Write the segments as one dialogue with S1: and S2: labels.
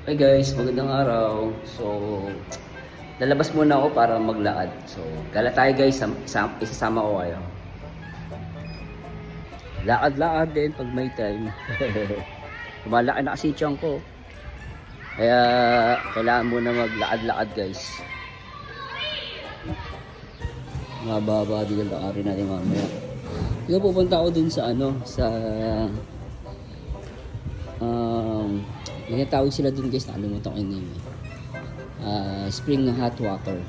S1: Hi guys, magandang araw. So, lalabas muna ako para maglakad. So, gala tayo guys, isasama ko kayo. Lakad-lakad din pag may time. Lumalaki na kasi tiyan ko. Kaya, kailangan muna maglakad-lakad guys. Mababa din ang lakarin natin mamaya. Ito pupunta ako dun sa tawag sila dun guys, nakalimutan ko yung name spring hot water,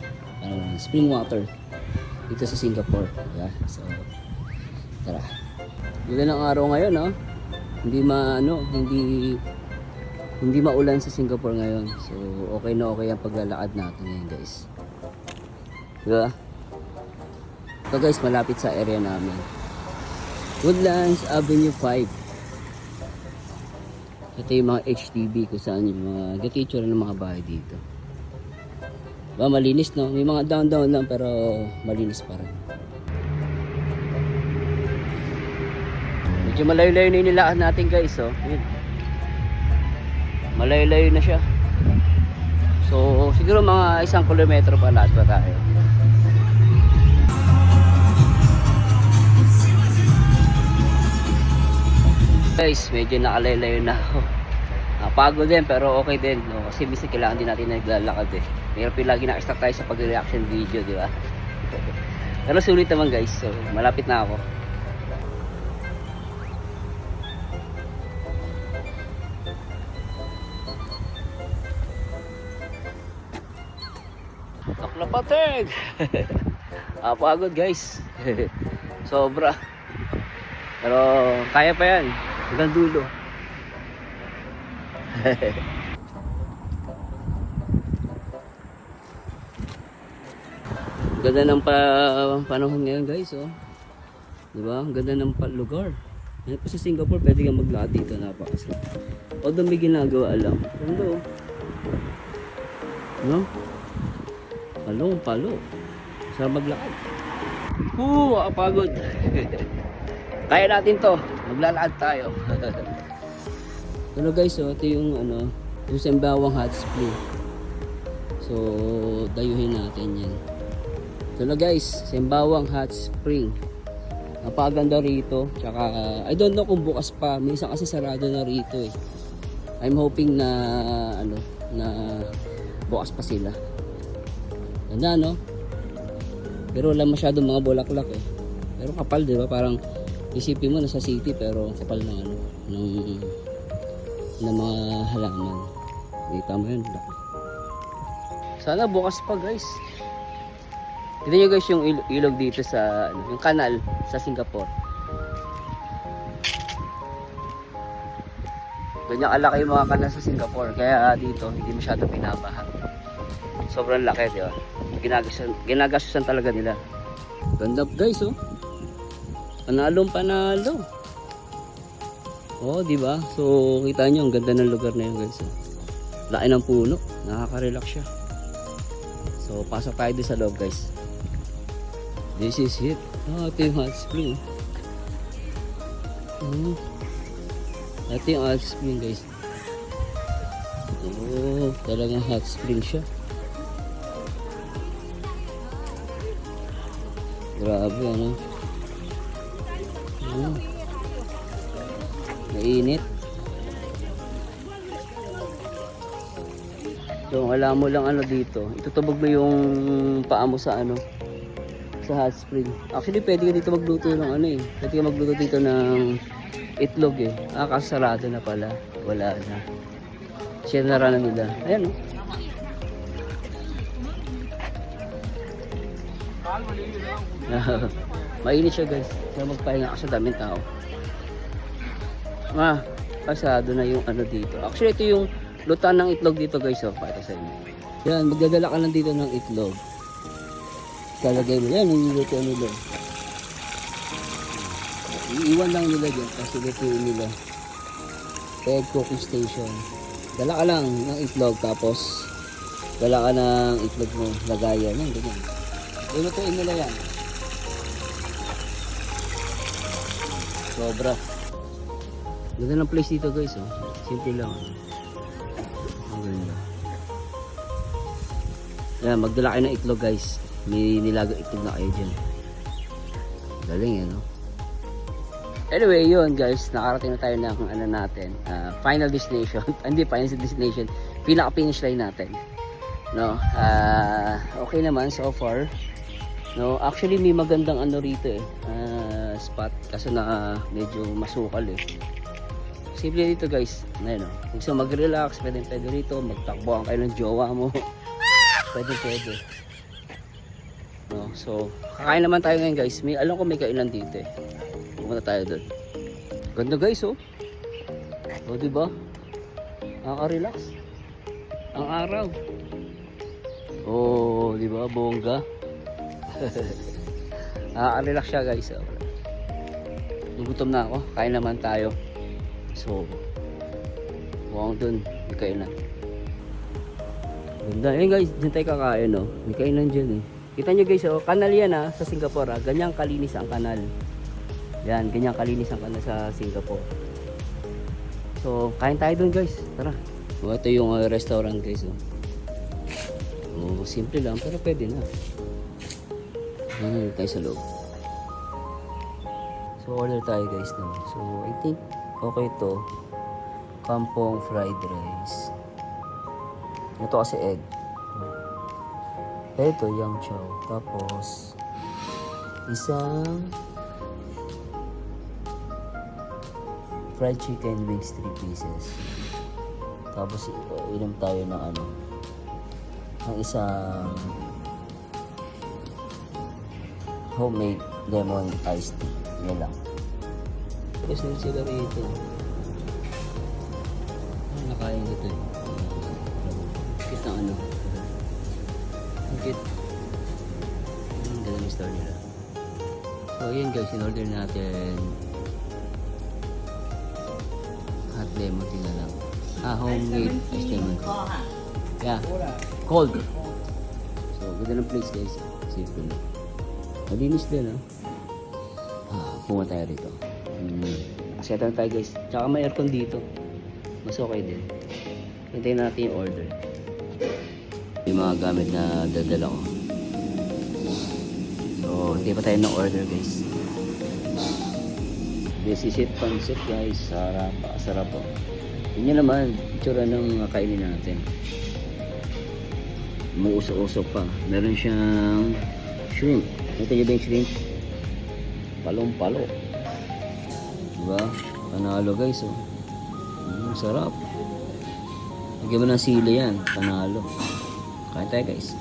S1: spring water dito sa Singapore. Yeah, so tara, ganda ng araw ngayon, no? Hindi maulan sa Singapore ngayon, so okay na okay ang paglalakad natin ngayon guys, diba? So guys, malapit sa area namin, Woodlands Avenue 5. Ito yung mga HDB kung saan yung mga gatitsura ng mga bahay dito. Ba, malinis, no? May mga down lang pero malinis pa rin. Medyo malayo-layo na yung nilakad natin guys, oh. Yun. Malayo-layo na siya. So siguro mga 1 kilometro pa lahat pa tayo. Guys, medyo nakalayo-layo na ako. Napagod din pero okay din, no? Kasi minsan kailangan din natin naglalakad eh. Mayroon lagi na-stuck tayo sa pag-reaction video, di ba? Pero sulit naman guys, so malapit na ako. Taklapateg! Pagod guys. Sobra. Pero kaya pa yan hanggang dulo. Ganda ng panahon ngayon guys, oh. Diba? Ang ganda ng lugar. Yan pa sa Singapore, pwede kang maglakad dito, napakasarap. Although may ginagawa lang. Ganda, oh. No? Palo. Sarap maglakad. Pagod. Kaya natin to, maglalakad tayo. Pero guys, ito yung yung Sembawang Hot Spring. So dayuhin natin yan. So guys, Sembawang Hot Spring, napakaganda rito. Tsaka I don't know kung bukas pa, minsan kasi sarado na rito eh. I'm hoping na na bukas pa sila. Ganda, no? Pero wala masyadong mga bulaklak eh. Pero kapal, di ba? Parang isipin mo nasa city pero kapal ng ng mga halaman. Kita mo yun. Sana bukas pa guys. Tignan nyo guys yung ilog dito sa yung kanal sa Singapore. Ganyan kalaki yung mga kanal sa Singapore. Kaya dito hindi masyado pinabaha. Sobrang laki, di ba? Ginagastusan talaga nila. Ganda guys, oh. Panalo. Oh, di ba? So, kita nyo ang ganda ng lugar na yun, guys. Laki ng puno, nakaka-relax siya. So, pasok tayo din sa loob, guys. This is it. Ito yung hot spring. Ito yung hot spring, guys. Oh, talagang hot spring siya. Grabe, ano? Mainit. So, alam mo lang dito. Itutubog mo yung paa mo sa sa hot spring. Actually, pwede ka dito magluto ng Pwede ka magluto dito ng itlog eh. Kasarado na pala. Wala na. Sinara na nila. Ayan, oh. Mainit siya guys. Kaya magpahinga ka sa daming tao. Pasado na yung dito. Actually ito yung lutan ng itlog dito guys, oh. Pakita sa inyo. Yan, magdadala ka lang dito ng itlog. Kalagay mo yan, niluluto nila. Iiwan lang nila dyan kasi lutuin nila. Egg cooking station. Dala ka lang ng itlog tapos dala ka ng itlog mo, lagayan yan, ganyan. Lulutuin nila yan. Sobra. Ganda ng place dito guys, oh. Simple lang. Ang ganda. Yan, magdala kayo ng itlog guys. May nilaga itlog na kayo dyan. Galing yan, no? Anyway, yun guys, nakarating na tayo ng ano natin, final destination. Hindi final destination, pinaka-finish line natin. No, okay naman so far. No, actually may magandang ano rito spot kasi na medyo masukal Simple dito guys. Ayun Kung gusto mag-relax, pwede rito, magtakbuhan kayo ng jowa mo. Pwede. No, so kakain naman tayo ngayon guys. Alam ko may kainan dito Pumunta tayo doon. Ganda guys di ba? Nakaka-relax. Ang araw. Di ba? Bongga. Nakaka-relax siya guys. Gugutom na ako. Kain naman tayo. So, mukhang doon. May kainan. Ganda. Guys, dyan tayo kakain May kainan dyan Kita nyo guys kanal yan sa Singapore Ganyang kalinis ang kanal. Yan, ganyang kalinis ang kanal sa Singapore. So, kain tayo doon guys. Tara. Ito yung restaurant guys simple lang pero pwede na. Tayo sa loob. So, order tayo guys So, I think okay to. Kampong fried rice. Ito kasi egg. Ito yang chow. Tapos isang fried chicken wings 3 pieces. Tapos inom tayo ng ng isang homemade lemon iced tea. Yan lang. Gusto nyo sila rito. Nakain ko ito Kit ng Kit. Ganda ng store nila. So yun guys, in-order natin hot lemon tea na lang. Homemade iced lemon tea. Yeah, cold. So ganda ng place guys. Simple lang. Malinis din pumunta tayo rito. Kasi ito tayo guys. Tsaka may aircon dito. Mas okay din. Hintayin natin yung order. Yung mga gamit na dadala ko. So hindi pa tayo ng order guys. Besisit pancit guys. Sarap Yun nyo naman. Itsura ng kainin natin. May usok-usok pa. Meron siyang shrimp. Ito nyo ba yung shrimp? Palong-palo. Diba? Panalo guys sarap. Lagyan mo ng sili yan. Panalo. Kain tayo guys.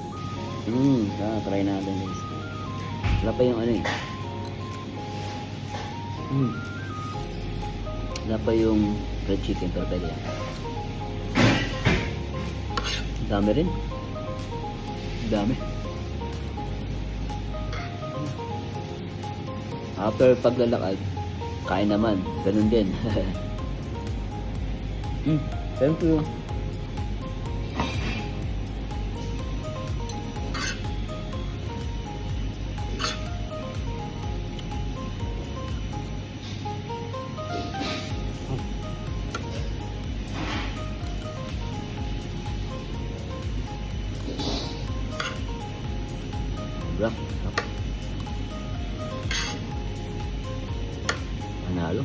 S1: Try natin guys. Wala pa yung wala pa yung fried chicken pero pwede yan. Dami rin. Dami. After paglalakad, kain naman. Ganun din. Thank you. Panalo.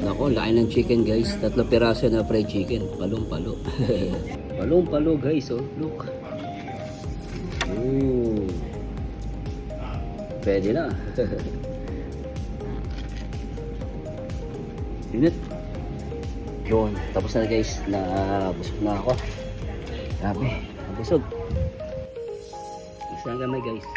S1: Nako, laki ng chicken guys. 3 piraso na fried chicken. Palong-palo. Palong-palo guys, look. Pwede na. Unit. Yun. Tapos na guys. Busog na ako. Grabe. Busog. Isang gamay guys.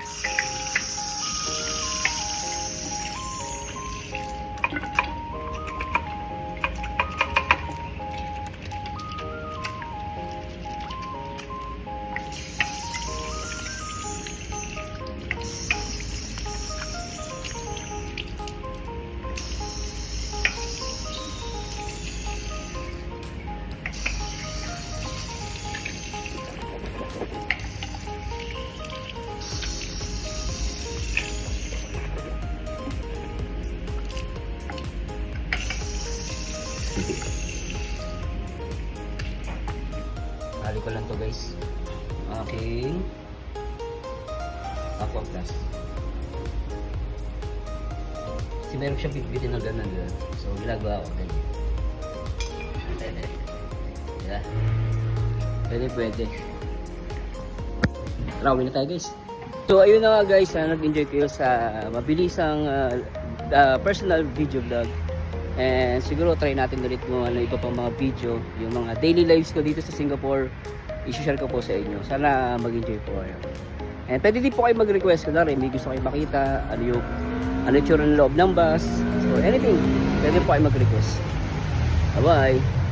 S1: to guys. Aking Aqua Plus. Kasi meron siyang bitbitin na gano'n. So ginagawa ko ganyan. Diba? Pwede. Rawin na tayo guys. So ayun na nga guys, nag-enjoy kayo sa mabilisang personal video vlog. And siguro try natin ulit mo iba pang mga video, yung mga daily lives ko dito sa Singapore, i-share ko po sa inyo. Sana mag-enjoy po kayo. And pwede din po kayo mag-request ko na rin, may gusto kayo makita, ano yung tsura ng loob ng bus, so anything, pwede po kayo mag-request. Bye-bye!